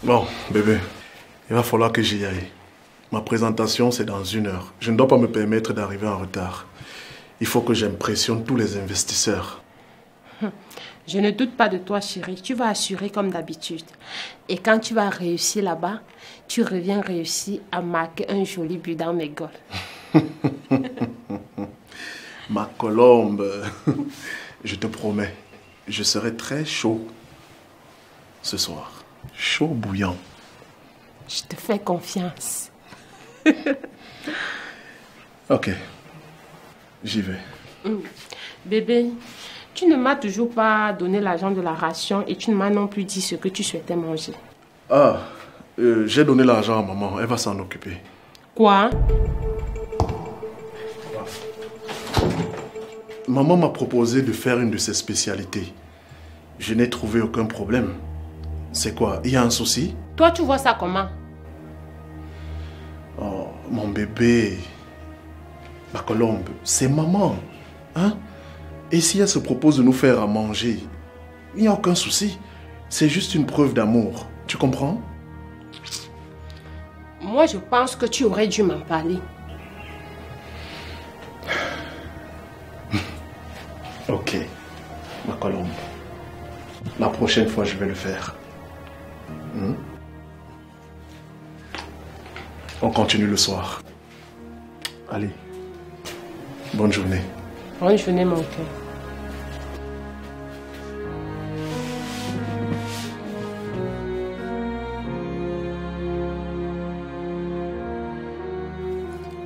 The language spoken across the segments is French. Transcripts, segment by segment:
Bon, bébé, il va falloir que j'y aille. Ma présentation, c'est dans 1 heure. Je ne dois pas me permettre d'arriver en retard. Il faut que j'impressionne tous les investisseurs. Je ne doute pas de toi, chérie. Tu vas assurer comme d'habitude. Et quand tu vas réussir là-bas, tu reviens réussir à marquer un joli but dans mes goals. Ma colombe, je te promets, je serai très chaud ce soir. Chaud bouillant. Je te fais confiance. Ok, j'y vais. Bébé, tu ne m'as toujours pas donné l'argent de la ration et tu ne m'as non plus dit ce que tu souhaitais manger. Ah, j'ai donné l'argent à maman, elle va s'en occuper. Quoi? Maman m'a proposé de faire une de ses spécialités. Je n'ai trouvé aucun problème. C'est quoi? Il y a un souci? Toi, tu vois ça comment? Oh, mon bébé. Ma colombe, c'est maman. Hein? Et si elle se propose de nous faire à manger, il n'y a aucun souci. C'est juste une preuve d'amour. Tu comprends? Moi, je pense que tu aurais dû m'en parler. Ok, ma colombe. La prochaine fois, je vais le faire. On continue le soir. Allez. Bonne journée. Bonne journée, mon cœur.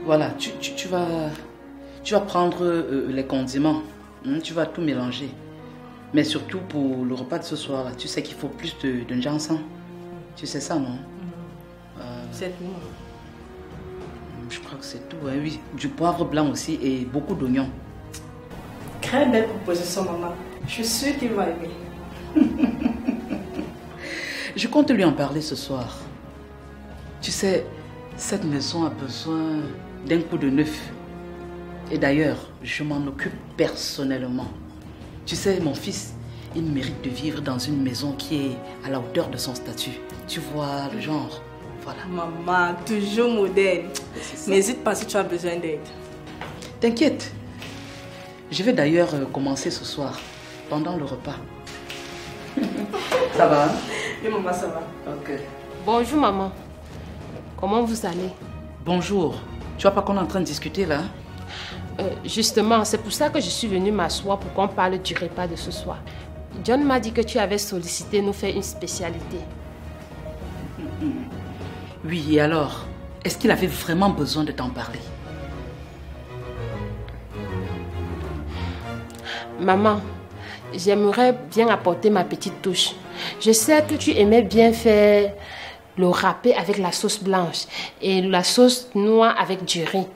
Voilà, tu vas prendre les condiments. Tu vas tout mélanger. Mais surtout pour le repas de ce soir, là, tu sais qu'il faut plus de ginseng. Tu sais ça, non? C'est tout. Je crois que c'est tout, hein, oui. Du poivre blanc aussi et beaucoup d'oignons. Très belle proposition, maman. Je suis sûre qu'il va aimer. Je compte lui en parler ce soir. Tu sais, cette maison a besoin d'un coup de neuf. Et d'ailleurs, je m'en occupe personnellement. Tu sais, mon fils, il mérite de vivre dans une maison qui est à la hauteur de son statut. Tu vois le genre. Voilà. Maman, toujours moderne. N'hésite pas si tu as besoin d'aide. T'inquiète. Je vais d'ailleurs commencer ce soir, pendant le repas. Ça va? Oui, maman, ça va. Ok. Bonjour, maman. Comment vous allez? Bonjour. Tu vois pas qu'on est en train de discuter là? Justement, c'est pour ça que je suis venue m'asseoir pour qu'on parle du repas de ce soir. John m'a dit que tu avais sollicité nous faire une spécialité. Oui, et alors? Est-ce qu'il avait vraiment besoin de t'en parler? Maman, j'aimerais bien apporter ma petite touche. Je sais que tu aimais bien faire le râpé avec la sauce blanche et la sauce noire avec du riz.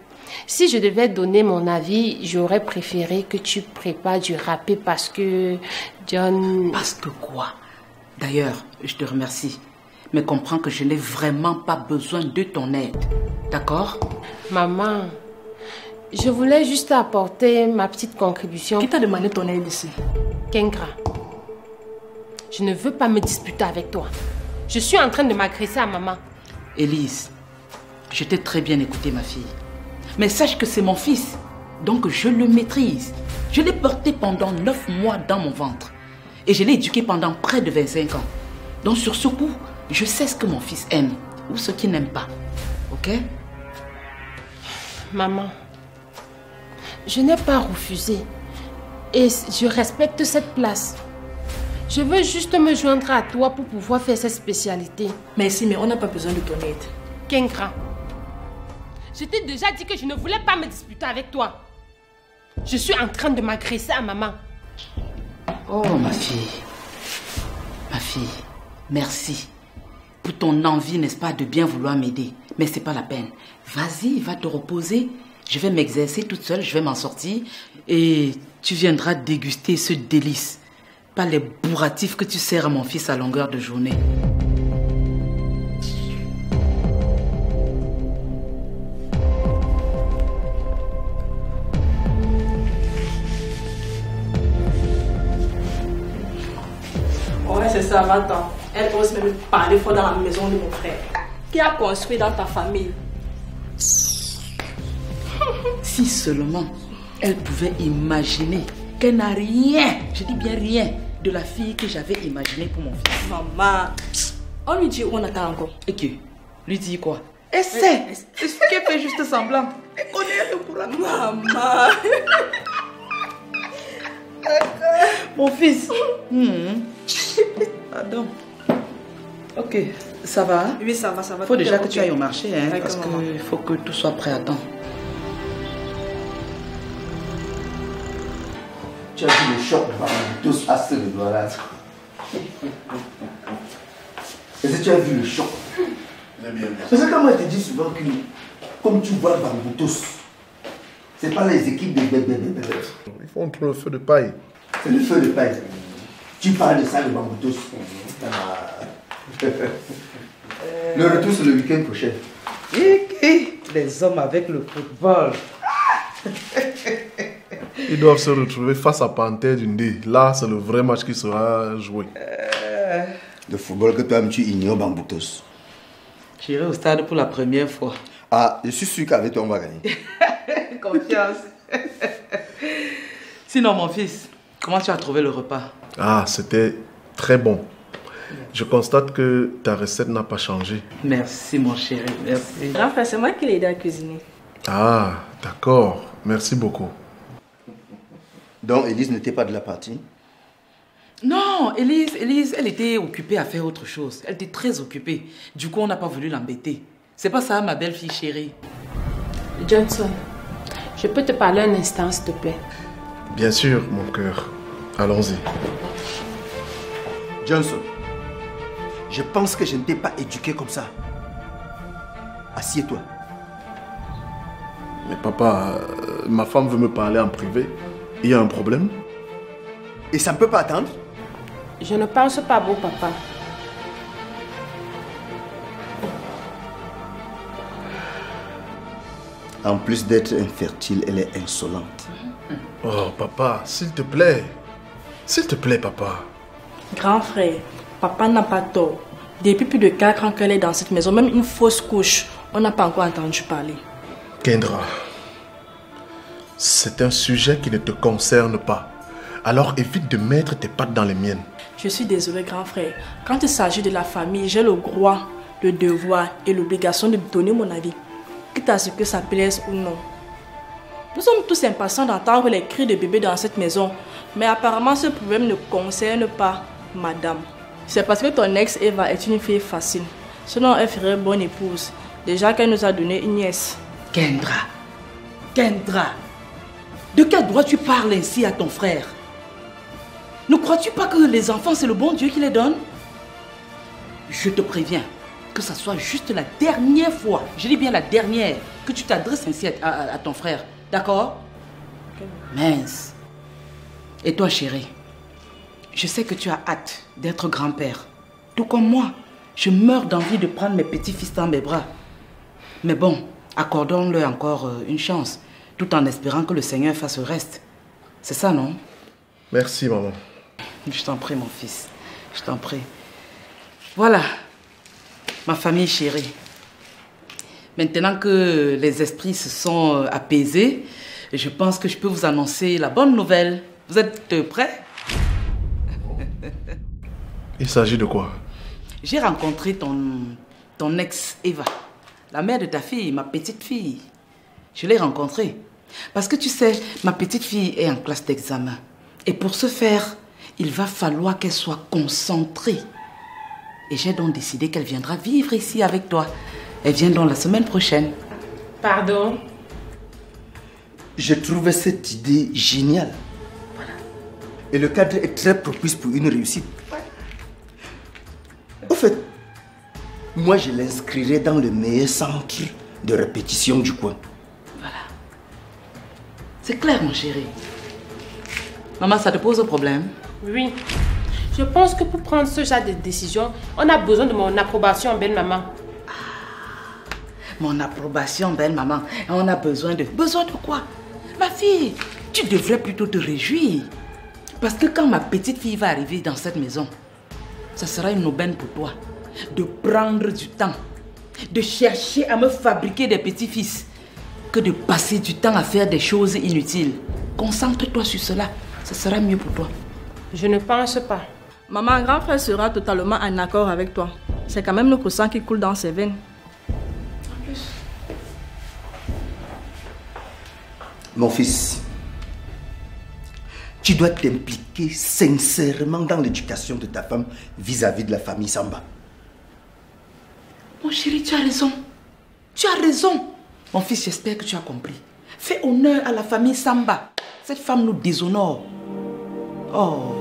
Si je devais donner mon avis, j'aurais préféré que tu prépares du râpé parce que John... Parce que quoi? D'ailleurs, je te remercie. Mais comprends que je n'ai vraiment pas besoin de ton aide. D'accord? Maman, je voulais juste apporter ma petite contribution. Qui t'a demandé ton aide ici? Kenkra, je ne veux pas me disputer avec toi. Je suis en train de m'agresser à maman. Élise, je t'ai très bien écouté, ma fille. Mais sache que c'est mon fils, donc je le maîtrise. Je l'ai porté pendant 9 mois dans mon ventre. Et je l'ai éduqué pendant près de 25 ans. Donc sur ce coup, je sais ce que mon fils aime ou ce qu'il n'aime pas. Ok? Maman, je n'ai pas refusé. Et je respecte cette place. Je veux juste me joindre à toi pour pouvoir faire cette spécialité. Merci, mais on n'a pas besoin de ton aide. Kenkra, je t'ai déjà dit que je ne voulais pas me disputer avec toi. Je suis en train de m'agresser à maman. Oh, ma fille. Ma fille, merci. Pour ton envie, n'est-ce pas, de bien vouloir m'aider. Mais c'est pas la peine. Vas-y, va te reposer. Je vais m'exercer toute seule, je vais m'en sortir. Et tu viendras déguster ce délice. Pas les bourratifs que tu sers à mon fils à longueur de journée. Ouais, c'est ça, va-t'en. Elle ose même parler fort dans la maison de mon frère. Qui a construit dans ta famille? Si seulement elle pouvait imaginer qu'elle n'a rien, je dis bien rien, de la fille que j'avais imaginée pour mon fils. Maman, on lui dit où on attend encore. Et que lui dit quoi? Elle sait. C'est ce qu'elle fait juste semblant. Elle connaît le courant. Maman. Mon fils. Pardon. Ok, ça va? Oui, ça va, ça va. Il faut déjà que tu ailles au marché, hein, parce maman. qu'il faut que tout soit prêt à temps. Tu as vu le choc de tous à ce doigt-là. Est-ce que tu as vu le choc? Parce que quand moi je te dis souvent que, comme tu vois Bamboutos, c'est pas les équipes de bébé. Ils font trop le feu de paille. C'est le feu de paille. Tu parles de ça de Bamboutos. Le retour c'est le week-end prochain. Les hommes avec le football. Ils doivent se retrouver face à Panthère du Ndé. Là, c'est le vrai match qui sera joué. Le football que toi-même tu ignores, Bamboutos. J'irai au stade pour la première fois. Ah, je suis sûr qu'avec toi on va gagner. Confiance. Sinon, mon fils, comment tu as trouvé le repas? Ah, c'était très bon. Je constate que ta recette n'a pas changé. Merci, mon chéri, merci. Grand frère, c'est moi qui l'ai aidé à cuisiner. Ah, d'accord. Merci beaucoup. Donc, Élise n'était pas de la partie? Non, Élise, elle était occupée à faire autre chose. Elle était très occupée. Du coup, on n'a pas voulu l'embêter. C'est pas ça, ma belle-fille chérie. Johnson, je peux te parler un instant, s'il te plaît? Bien sûr, mon cœur. Allons-y. Johnson, je pense que je ne t'ai pas éduqué comme ça. Assieds-toi. Mais papa, ma femme veut me parler en privé. Il y a un problème? Et ça ne peut pas attendre? Je ne pense pas, beau papa. En plus d'être infertile, elle est insolente. Oh, papa, s'il te plaît. S'il te plaît, papa. Grand frère, papa n'a pas tort. Depuis plus de 4 ans qu'elle est dans cette maison, même une fausse couche, on n'a pas encore entendu parler. Kendra, c'est un sujet qui ne te concerne pas. Alors évite de mettre tes pattes dans les miennes. Je suis désolé, grand frère. Quand il s'agit de la famille, j'ai le droit, le devoir et l'obligation de donner mon avis, quitte à ce que ça plaise ou non. Nous sommes tous impatients d'entendre les cris de bébé dans cette maison, mais apparemment ce problème ne concerne pas madame. C'est parce que ton ex Eva est une fille facile. Sinon, elle ferait bonne épouse. Déjà qu'elle nous a donné une nièce. Kendra, de quel droit tu parles ainsi à ton frère? Ne crois-tu pas que les enfants, c'est le bon Dieu qui les donne? Je te préviens que ça soit juste la dernière fois, je dis bien la dernière, que tu t'adresses ainsi à ton frère. D'accord? Mince. Et toi, chérie, je sais que tu as hâte d'être grand-père. Tout comme moi, je meurs d'envie de prendre mes petits-fils dans mes bras. Mais bon, accordons-leur encore une chance, tout en espérant que le Seigneur fasse le reste. C'est ça, non? Merci, maman. Je t'en prie, mon fils. Je t'en prie. Voilà, ma famille chérie. Maintenant que les esprits se sont apaisés, je pense que je peux vous annoncer la bonne nouvelle. Vous êtes prêts? Il s'agit de quoi? J'ai rencontré ton ex Eva, la mère de ta fille, ma petite fille. Je l'ai rencontrée. Parce que tu sais, ma petite fille est en classe d'examen. Et pour ce faire, il va falloir qu'elle soit concentrée. Et j'ai donc décidé qu'elle viendra vivre ici avec toi. Elle vient donc la semaine prochaine. Pardon? Je trouvais cette idée géniale. Et le cadre est très propice pour une réussite. Au fait, moi je l'inscrirai dans le meilleur centre de répétition du coin. Voilà. C'est clair, mon chéri. Maman, ça te pose un problème? Oui. Je pense que pour prendre ce genre de décision, on a besoin de mon approbation, belle maman. Mon approbation, belle maman. On a besoin de... Besoin de quoi? Ma fille, tu devrais plutôt te réjouir. Parce que quand ma petite fille va arriver dans cette maison, ça sera une aubaine pour toi de prendre du temps, de chercher à me fabriquer des petits-fils, que de passer du temps à faire des choses inutiles. Concentre-toi sur cela, ça sera mieux pour toi. Je ne pense pas. Maman, grand frère sera totalement en accord avec toi. C'est quand même notre sang qui coule dans ses veines. En plus. Mon fils, tu dois t'impliquer sincèrement dans l'éducation de ta femme vis-à-vis de la famille Samba. Mon chéri, tu as raison. Tu as raison. Mon fils, j'espère que tu as compris. Fais honneur à la famille Samba. Cette femme nous déshonore. Oh.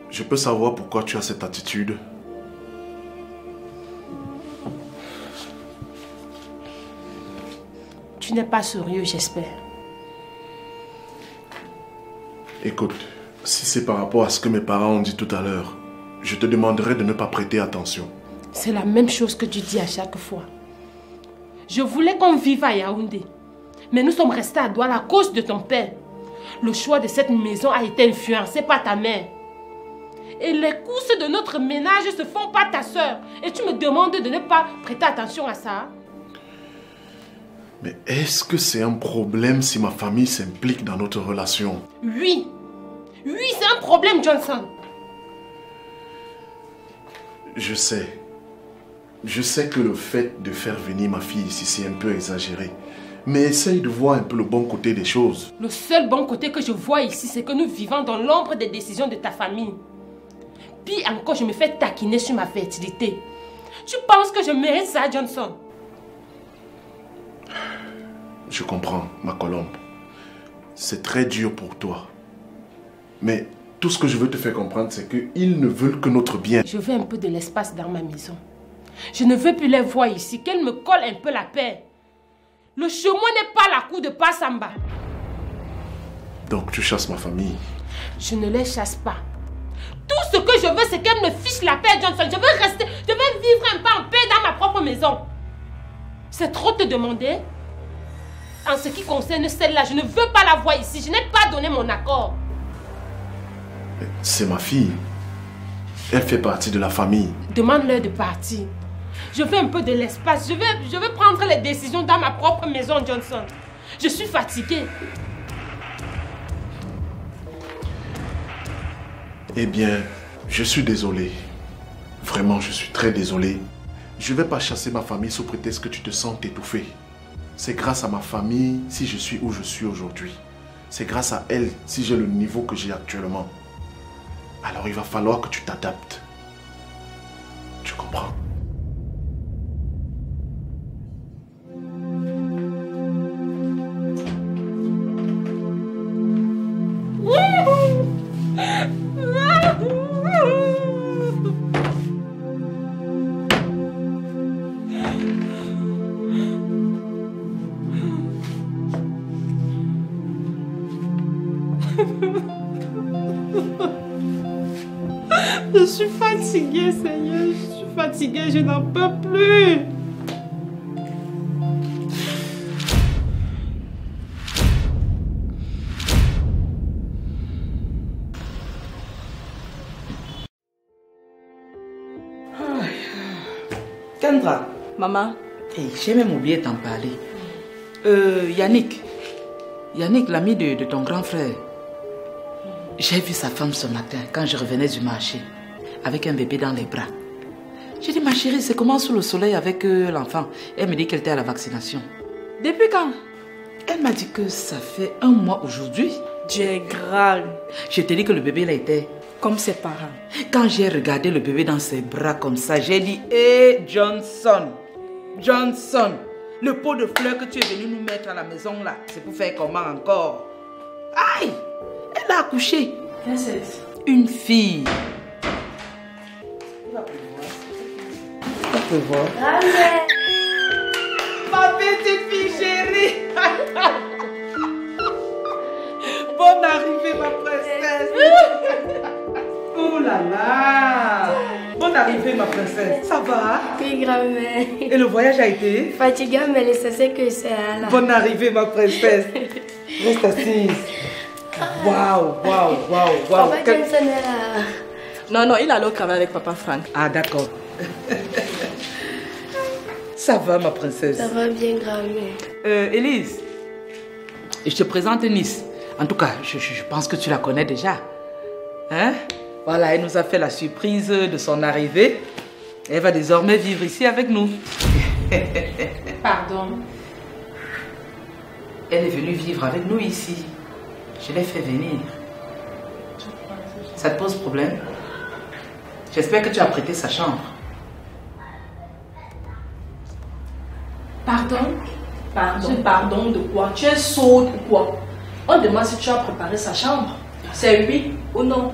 Je peux savoir pourquoi tu as cette attitude? Tu n'es pas sérieux, j'espère. Écoute, si c'est par rapport à ce que mes parents ont dit tout à l'heure, je te demanderai de ne pas prêter attention. C'est la même chose que tu dis à chaque fois. Je voulais qu'on vive à Yaoundé. Mais nous sommes restés à Douala à cause de ton père. Le choix de cette maison a été influencé par ta mère. Et les courses de notre ménage se font par ta soeur. Et tu me demandes de ne pas prêter attention à ça. Mais est-ce que c'est un problème si ma famille s'implique dans notre relation? Oui. Oui, c'est un problème, Johnson. Je sais. Je sais que le fait de faire venir ma fille ici, c'est un peu exagéré. Mais essaye de voir un peu le bon côté des choses. Le seul bon côté que je vois ici, c'est que nous vivons dans l'ombre des décisions de ta famille. Puis encore, je me fais taquiner sur ma fertilité. Tu penses que je mérite ça, Johnson? Je comprends, ma colombe. C'est très dur pour toi. Mais tout ce que je veux te faire comprendre, c'est qu'ils ne veulent que notre bien. Je veux un peu de l'espace dans ma maison. Je ne veux plus les voir ici, qu'elles me collent un peu la paix. Le chemin n'est pas la cour de Passamba. Donc tu chasses ma famille? Je ne les chasse pas. Tout ce que je veux, c'est qu'elle me fiche la paix, Johnson. Je veux vivre un peu en paix dans ma propre maison. C'est trop te demander. En ce qui concerne celle-là, je ne veux pas la voir ici. Je n'ai pas donné mon accord. C'est ma fille. Elle fait partie de la famille. Demande-leur de partir. Je veux un peu de l'espace. Je veux prendre les décisions dans ma propre maison, Johnson. Je suis fatiguée. Eh bien, je suis désolé. Vraiment, je suis très désolé. Je ne vais pas chasser ma famille sous prétexte que tu te sens étouffé. C'est grâce à ma famille si je suis où je suis aujourd'hui. C'est grâce à elle si j'ai le niveau que j'ai actuellement. Alors il va falloir que tu t'adaptes. Tu comprends? Je suis fatiguée, Seigneur. Je suis fatiguée, je n'en peux plus. Kendra. Maman. Hey, j'ai même oublié de t'en parler. Yannick, l'ami de ton grand frère. J'ai vu sa femme ce matin quand je revenais du marché, avec un bébé dans les bras. J'ai dit, ma chérie, c'est comment sous le soleil avec l'enfant? Elle me dit qu'elle était à la vaccination. Depuis quand? Elle m'a dit que ça fait 1 mois aujourd'hui. Dieu est grave. Je t'ai dit que le bébé là était... Comme ses parents. Quand j'ai regardé le bébé dans ses bras comme ça, j'ai dit, hé Johnson, le pot de fleurs que tu es venu nous mettre à la maison là, c'est pour faire comment encore? Aïe! Elle a accouché. Une fille. te voir. Grand-mère. Ma petite fille chérie. Bonne arrivée, ma princesse. Oh là là. Bonne arrivée, ma princesse. Ça va? Oui, grand-mère. Et le voyage a été? Fatigant, mais l'essentiel que c'est là. Bonne arrivée, ma princesse. Reste assise. Waouh, waouh, waouh, waouh. Papa Johnson est là. Non, il allait au travail avec papa Frank. Ah, d'accord. Ça va, ma princesse? Ça va bien, grand-mère. Élise, je te présente Nice. En tout cas, je pense que tu la connais déjà. Hein? Voilà, elle nous a fait la surprise de son arrivée. Elle va désormais vivre ici avec nous. Pardon. Elle est venue vivre avec nous ici. Je l'ai fait venir. Ça te pose problème? J'espère que tu as prêté sa chambre. Pardon? Pardon de quoi? Tu es sourde ou quoi? On demande si tu as préparé sa chambre. C'est oui ou non?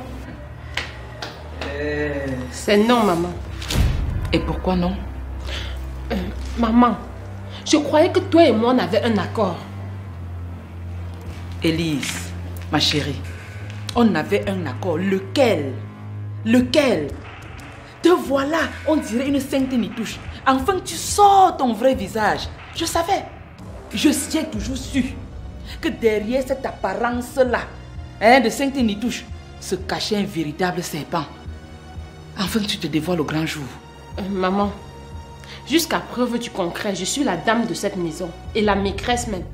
C'est non, maman. Et pourquoi non? Maman, je croyais que toi et moi on avait un accord. Élise, ma chérie, on avait un accord. Lequel? Lequel? Te voilà, on dirait une sainte nitouche. Enfin, tu sors ton vrai visage. Je savais. J'ai toujours su que derrière cette apparence-là, de sainte nitouche, se cachait un véritable serpent. Enfin, tu te dévoiles au grand jour. Maman, jusqu'à preuve du concret, je suis la dame de cette maison. Et la maîtresse même.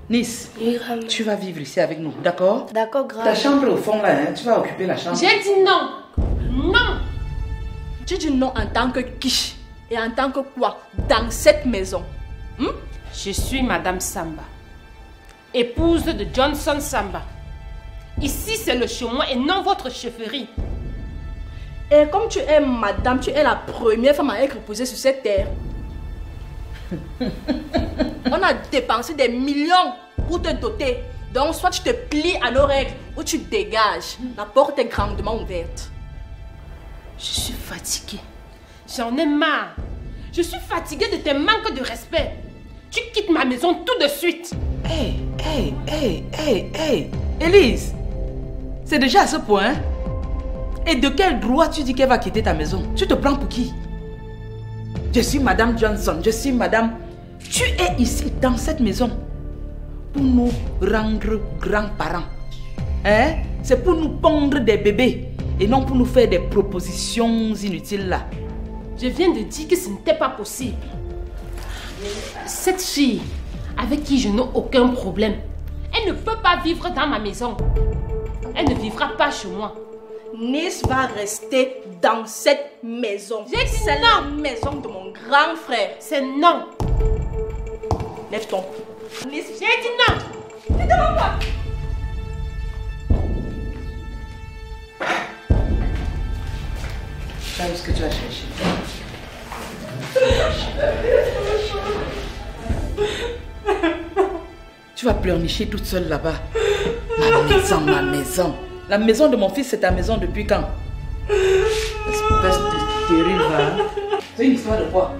Nice, Oui, grand-mère. tu vas vivre ici avec nous, d'accord? D'accord, Ta grand-mère. chambre est au fond là, hein? Tu vas occuper la chambre. J'ai dit non. Non. Tu dis non en tant que quiche et en tant que quoi dans cette maison? Je suis Madame Samba, épouse de Johnson Samba. Ici, c'est le chez moi et non votre chefferie. Et comme tu es madame, tu es la première femme à être posée sur cette terre. On a dépensé des millions pour te doter. Donc, soit tu te plies à nos règles ou tu dégages. La porte est grandement ouverte. Je suis fatiguée. J'en ai marre. Je suis fatiguée de tes manques de respect. Tu quittes ma maison tout de suite. Hey, Élise, c'est déjà à ce point, hein? Et de quel droit tu dis qu'elle va quitter ta maison? Tu te prends pour qui? Je suis Madame Johnson, je suis Madame... Tu es ici, dans cette maison, pour nous rendre grands-parents. Hein? C'est pour nous pondre des bébés et non pour nous faire des propositions inutiles là. Je viens de dire que ce n'était pas possible. Cette fille, avec qui je n'ai aucun problème, elle ne peut pas vivre dans ma maison. Elle ne vivra pas chez moi. Nice va rester dans cette maison. J'ai dit C'est non. la maison de mon grand frère. C'est non. Lève-toi. Nice, j'ai dit non. Tu demandes quoi? Tu as vu ce que tu as cherché? Tu vas pleurnicher toute seule là-bas. Ma maison, ma maison. La maison de mon fils, c'est ta maison depuis quand? Espèce de terrible, hein? C'est une histoire de quoi?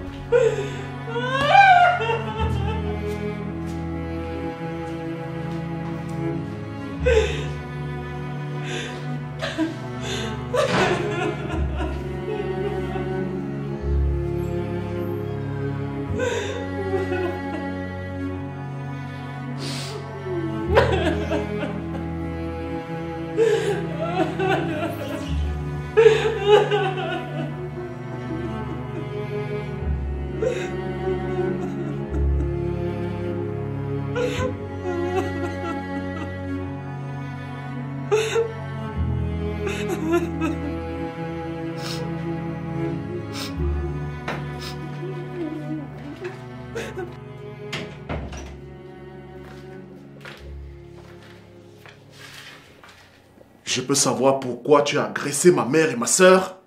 Je peux savoir pourquoi tu as agressé ma mère et ma sœur?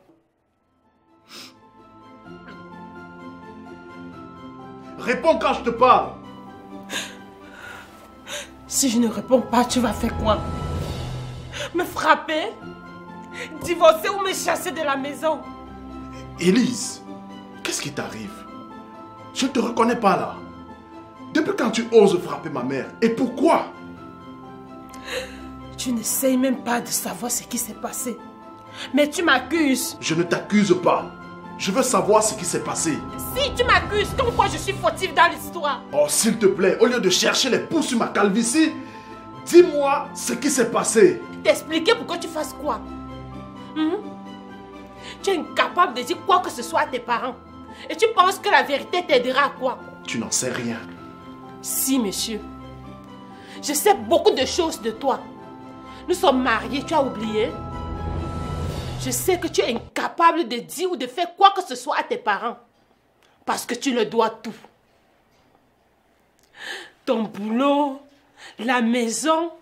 Réponds quand je te parle. Si je ne réponds pas, tu vas faire quoi? Me frapper? Divorcer ou me chasser de la maison? Élise, Qu'est-ce qui t'arrive? Je ne te reconnais pas là. Depuis quand tu oses frapper ma mère? Et pourquoi? Tu n'essayes même pas de savoir ce qui s'est passé. Mais tu m'accuses. Je ne t'accuse pas. Je veux savoir ce qui s'est passé. Si tu m'accuses, comme quoi je suis fautive dans l'histoire. Oh, s'il te plaît, au lieu de chercher les poux sur ma calvitie, dis-moi ce qui s'est passé. T'expliquer pour que tu fasses quoi? Tu es incapable de dire quoi que ce soit à tes parents. Et tu penses que la vérité t'aidera à quoi? Tu n'en sais rien. Si, monsieur. Je sais beaucoup de choses de toi. Nous sommes mariés, tu as oublié? Je sais que tu es incapable de dire ou de faire quoi que ce soit à tes parents. Parce que tu leur dois tout. Ton boulot, la maison,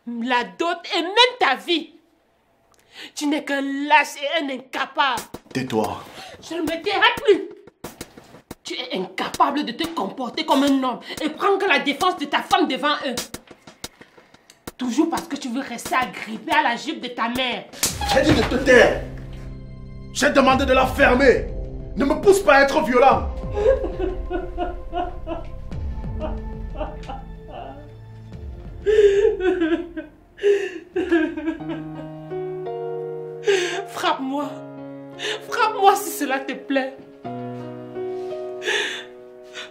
la dot et même ta vie. Tu n'es qu'un lâche et un incapable. Tais-toi. Je ne me tairai plus. Tu es incapable de te comporter comme un homme et prendre la défense de ta femme devant eux. Toujours parce que tu veux rester agrippé à la jupe de ta mère. J'ai dit de te taire. J'ai demandé de la fermer. Ne me pousse pas à être violent. Frappe-moi. Frappe-moi si cela te plaît.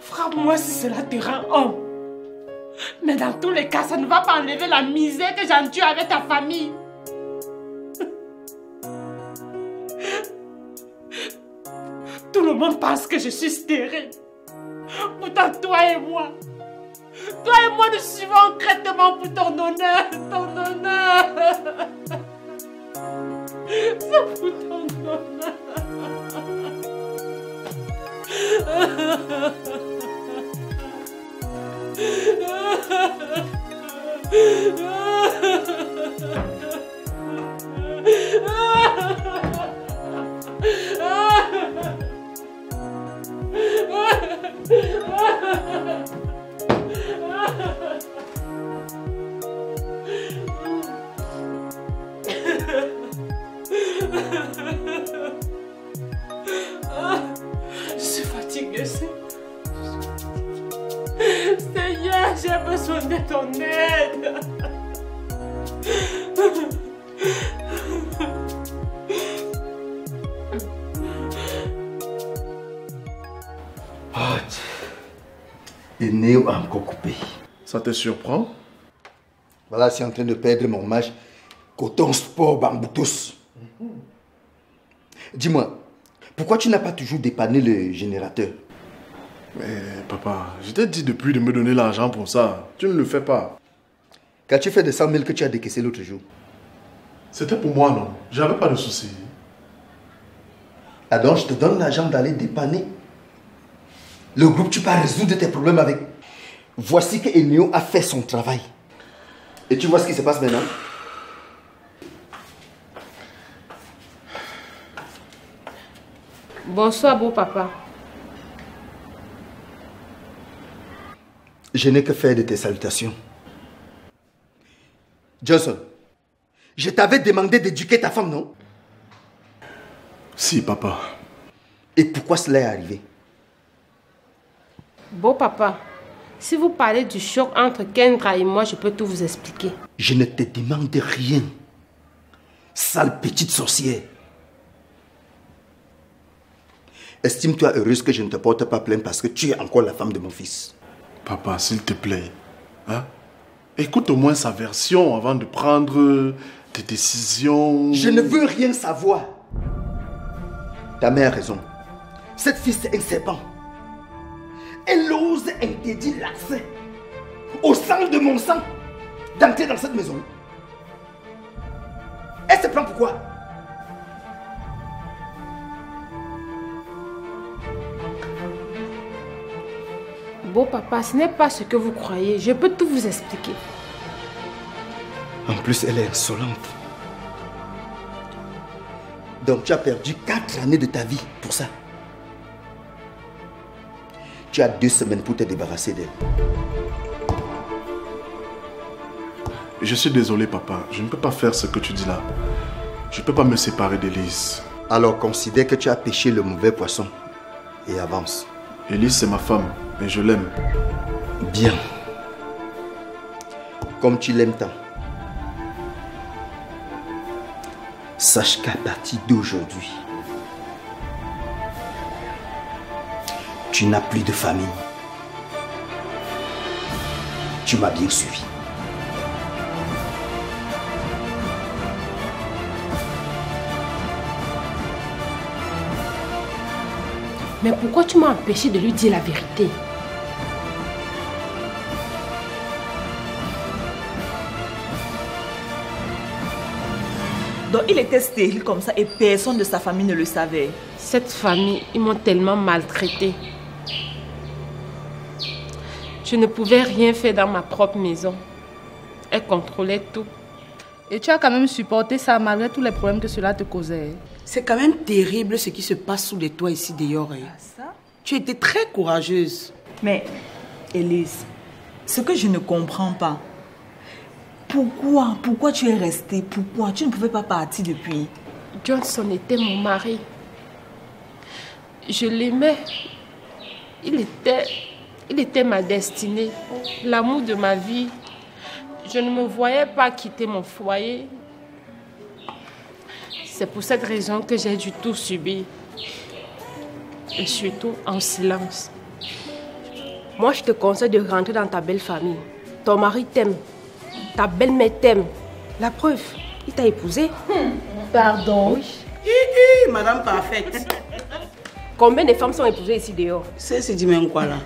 Frappe-moi si cela te rend homme. Mais dans tous les cas, ça ne va pas enlever la misère que j'endure avec ta famille. Tout le monde pense que je suis stérile. Pourtant, toi et moi, nous suivons concrètement pour ton honneur. Ton honneur. C'est pour ton honneur. Je suis fatiguée. Seigneur, j'ai besoin de ton aide. Et Néo a encore coupé. Ça te surprend? Voilà, c'est en train de perdre mon match. Coton Sport Bamboutos. Dis-moi, pourquoi tu n'as pas toujours dépanné le générateur? Mais papa, je t'ai dit depuis de me donner l'argent pour ça. Tu ne le fais pas. Quand tu fais des 100 000 que tu as décaissé l'autre jour. C'était pour moi, non? J'avais pas de soucis. Ah donc, je te donne l'argent d'aller dépanner. Le groupe, tu peux résoudre tes problèmes avec. Voici que Enio a fait son travail. Et tu vois ce qui se passe maintenant? Bonsoir, beau papa. Je n'ai que faire de tes salutations. Johnson, je t'avais demandé d'éduquer ta femme, non? Si, papa. Et pourquoi cela est arrivé? Beau papa, si vous parlez du choc entre Kendra et moi, je peux tout vous expliquer. Je ne te demande rien. Sale petite sorcière. Estime-toi heureuse que je ne te porte pas plainte parce que tu es encore la femme de mon fils. Papa, s'il te plaît. Hein? Écoute au moins sa version avant de prendre tes décisions. Je ne veux rien savoir. Ta mère a raison. Cette fille, c'est un serpent. Elle ose interdire l'accès au sang de mon sang d'entrer dans cette maison. Elle se prend pourquoi? Beau papa, ce n'est pas ce que vous croyez. Je peux tout vous expliquer. En plus, elle est insolente. Donc, tu as perdu 4 années de ta vie pour ça. Tu as 2 semaines pour te débarrasser d'elle. Je suis désolé, papa. Je ne peux pas faire ce que tu dis là. Je ne peux pas me séparer d'Élise. Alors, considère que tu as pêché le mauvais poisson et avance. Élise, c'est ma femme, et je l'aime. Bien. Comme tu l'aimes tant. Sache qu'à partir d'aujourd'hui, tu n'as plus de famille. Tu m'as bien suivi. Mais pourquoi tu m'as empêché de lui dire la vérité? Donc il était stérile comme ça et personne de sa famille ne le savait. Cette famille, ils m'ont tellement maltraité. Je ne pouvais rien faire dans ma propre maison. Elle contrôlait tout. Et tu as quand même supporté ça malgré tous les problèmes que cela te causait. C'est quand même terrible ce qui se passe sous les toits ici dehors. Ça? Tu étais très courageuse. Mais, Élise, ce que je ne comprends pas, pourquoi tu es restée? Pourquoi tu ne pouvais pas partir depuis? Johnson était mon mari. Je l'aimais. Il était ma destinée, l'amour de ma vie. Je ne me voyais pas quitter mon foyer. C'est pour cette raison que j'ai dû tout subir. Et surtout en silence. Moi, je te conseille de rentrer dans ta belle famille. Ton mari t'aime. Ta belle-mère t'aime. La preuve, il t'a épousé. Pardon? Oui. Madame parfaite. Combien de femmes sont épousées ici dehors? C'est du même quoi là?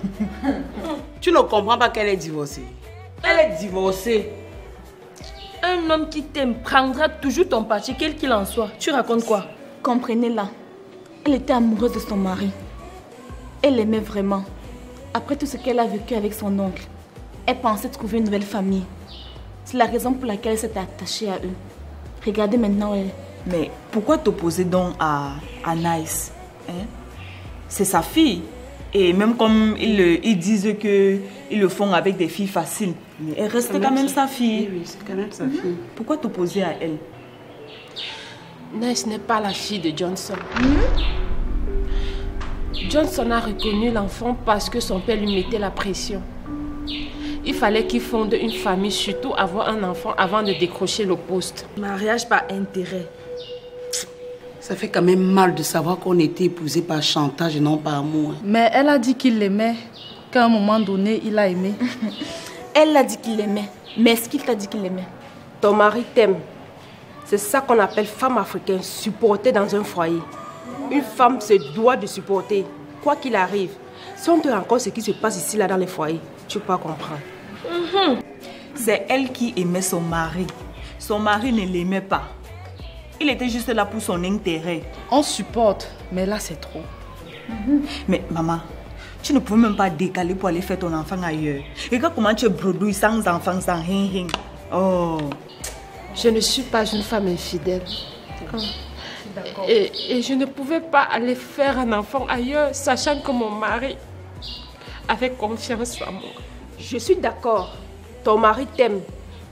Tu ne comprends pas qu'elle est divorcée. Elle est divorcée. Un homme qui t'aime prendra toujours ton parti, quel qu'il en soit. Tu racontes quoi? Comprenez-la. Elle était amoureuse de son mari. Elle l'aimait vraiment. Après tout ce qu'elle a vécu avec son oncle, elle pensait trouver une nouvelle famille. C'est la raison pour laquelle elle s'était attachée à eux. Regardez maintenant elle. Mais pourquoi t'opposer donc à Nice, hein? C'est sa fille. Et même comme ils disent qu'ils le font avec des filles faciles, mais elle reste quand même sa fille. Oui, c'est quand même sa fille. Pourquoi t'opposer à elle? Nice n'est pas la fille de Johnson. Johnson a reconnu l'enfant parce que son père lui mettait la pression. Il fallait qu'il fonde une famille, surtout avoir un enfant avant de décrocher le poste. Mariage par intérêt. Ça fait quand même mal de savoir qu'on était épousés par chantage et non par amour. Mais elle a dit qu'il l'aimait, qu'à un moment donné, il a aimé. Elle a dit qu'il l'aimait. Mais est-ce qu'il t'a dit qu'il l'aimait? Ton mari t'aime. C'est ça qu'on appelle femme africaine, supportée dans un foyer. Une femme se doit de supporter, quoi qu'il arrive. Si on te rend compte ce qui se passe ici, là, dans les foyers, tu peux comprendre. C'est elle qui aimait son mari. Son mari ne l'aimait pas. Il était juste là pour son intérêt. On supporte, mais là c'est trop. Mais maman, tu ne pouvais même pas décaler pour aller faire ton enfant ailleurs. Regarde comment tu es bredouille sans enfant, sans rien. Oh. Je ne suis pas une femme infidèle. Et je ne pouvais pas aller faire un enfant ailleurs, sachant que mon mari avait confiance en moi. Je suis d'accord. Ton mari t'aime.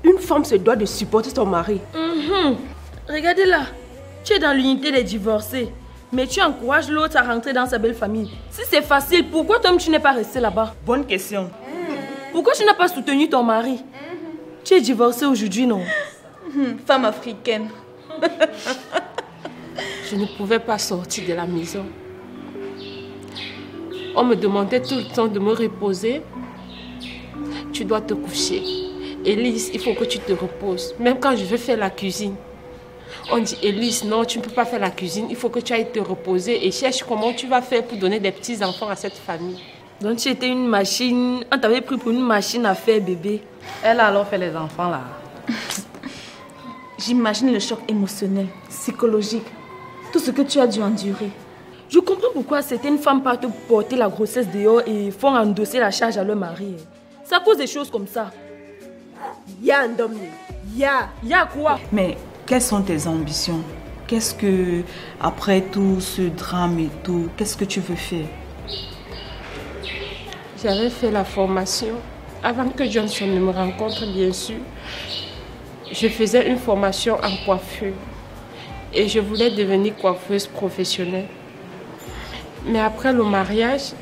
Une femme se doit de supporter son mari. Regardez là, tu es dans l'unité des divorcés, mais tu encourages l'autre à rentrer dans sa belle famille. Si c'est facile, pourquoi toi tu n'es pas resté là-bas? Bonne question. Pourquoi tu n'as pas soutenu ton mari? Tu es divorcée aujourd'hui, non? Femme africaine. Je ne pouvais pas sortir de la maison. On me demandait tout le temps de me reposer. Tu dois te coucher. Élise, il faut que tu te reposes. Même quand je veux faire la cuisine. On dit, Élise, non, tu ne peux pas faire la cuisine. Il faut que tu ailles te reposer et cherche comment tu vas faire pour donner des petits-enfants à cette famille. Donc tu étais une machine, on t'avait pris pour une machine à faire bébé. Elle a alors fait les enfants là. J'imagine le choc émotionnel, psychologique, tout ce que tu as dû endurer. Je comprends pourquoi certaines femmes partent porter la grossesse dehors et font endosser la charge à leur mari. Ça cause des choses comme ça. Ya Ndomni, ya. Ya quoi? Mais quelles sont tes ambitions? Qu'est-ce que, après tout ce drame et tout, qu'est-ce que tu veux faire? J'avais fait la formation avant que Johnson ne me rencontre, bien sûr. Je faisais une formation en coiffure et je voulais devenir coiffeuse professionnelle. Mais après le mariage,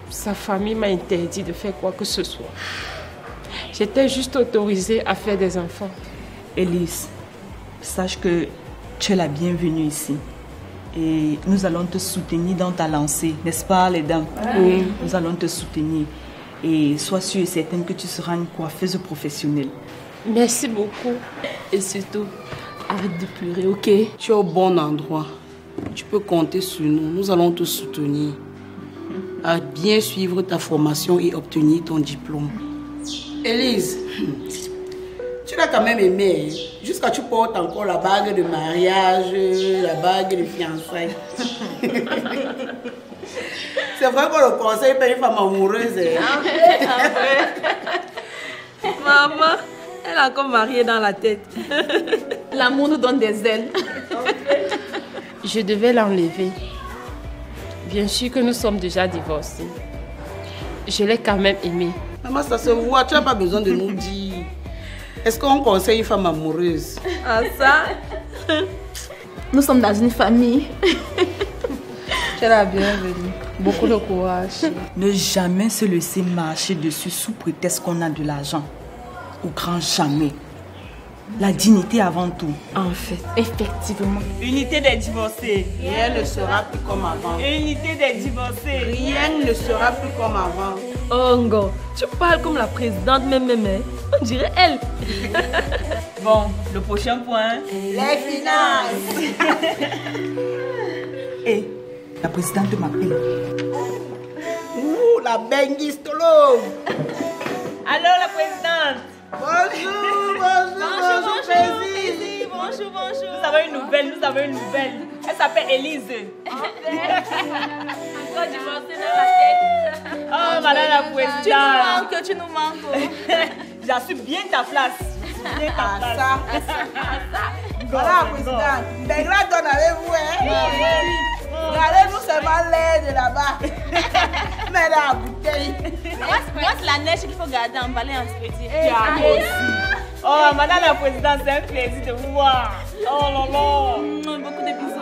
sa famille m'a interdit de faire quoi que ce soit. J'étais juste autorisée à faire des enfants. Élise, sache que tu es la bienvenue ici. Et nous allons te soutenir dans ta lancée, n'est-ce pas les dames? Oui. Nous allons te soutenir. Et sois sûre et certaine que tu seras une coiffeuse professionnelle. Merci beaucoup. Et surtout, arrête de pleurer, ok? Tu es au bon endroit. Tu peux compter sur nous. Nous allons te soutenir à bien suivre ta formation et obtenir ton diplôme. Élise, tu l'as quand même aimé. Jusqu'à tu portes encore la bague de mariage, la bague de fiançailles. C'est vrai que le conseil pour une femme amoureuse. Maman, elle a encore marié dans la tête. L'amour nous donne des ailes. Je devais l'enlever. Bien sûr que nous sommes déjà divorcés. Je l'ai quand même aimé. Maman, ça se voit. Tu n'as pas besoin de nous dire. Est-ce qu'on conseille une femme amoureuse? Ah ça? Nous sommes dans une famille. Tu es la bienvenue. Beaucoup de courage. Ne jamais se laisser marcher dessus sous prétexte qu'on a de l'argent. Au grand jamais. La dignité avant tout. En fait, effectivement. Unité des divorcés. Rien ne sera plus comme avant. Unité des divorcés. Rien ne sera plus comme avant. Oh Ngo, tu parles comme la présidente même. On dirait elle. Bon, le prochain point. Les finances. Et la présidente m'appelle. Ouh, la bengistolo. Allô, la présidente. Bonjour, président. Bonjour. Nous avons une nouvelle. Elle s'appelle Élise. Encore divorcée dans la tête. Oh, madame la présidente. Tu nous manques. J'assume bien ta place. Voilà, président. Ben là, donnez-vous, hein. Regardez-nous seulement l'air de là-bas. Mais la bouteille. Moi, c'est la neige qu'il faut garder emballée en spécial. Oh, madame la présidente, c'est un plaisir de vous voir. Oh là là. Beaucoup de bisous.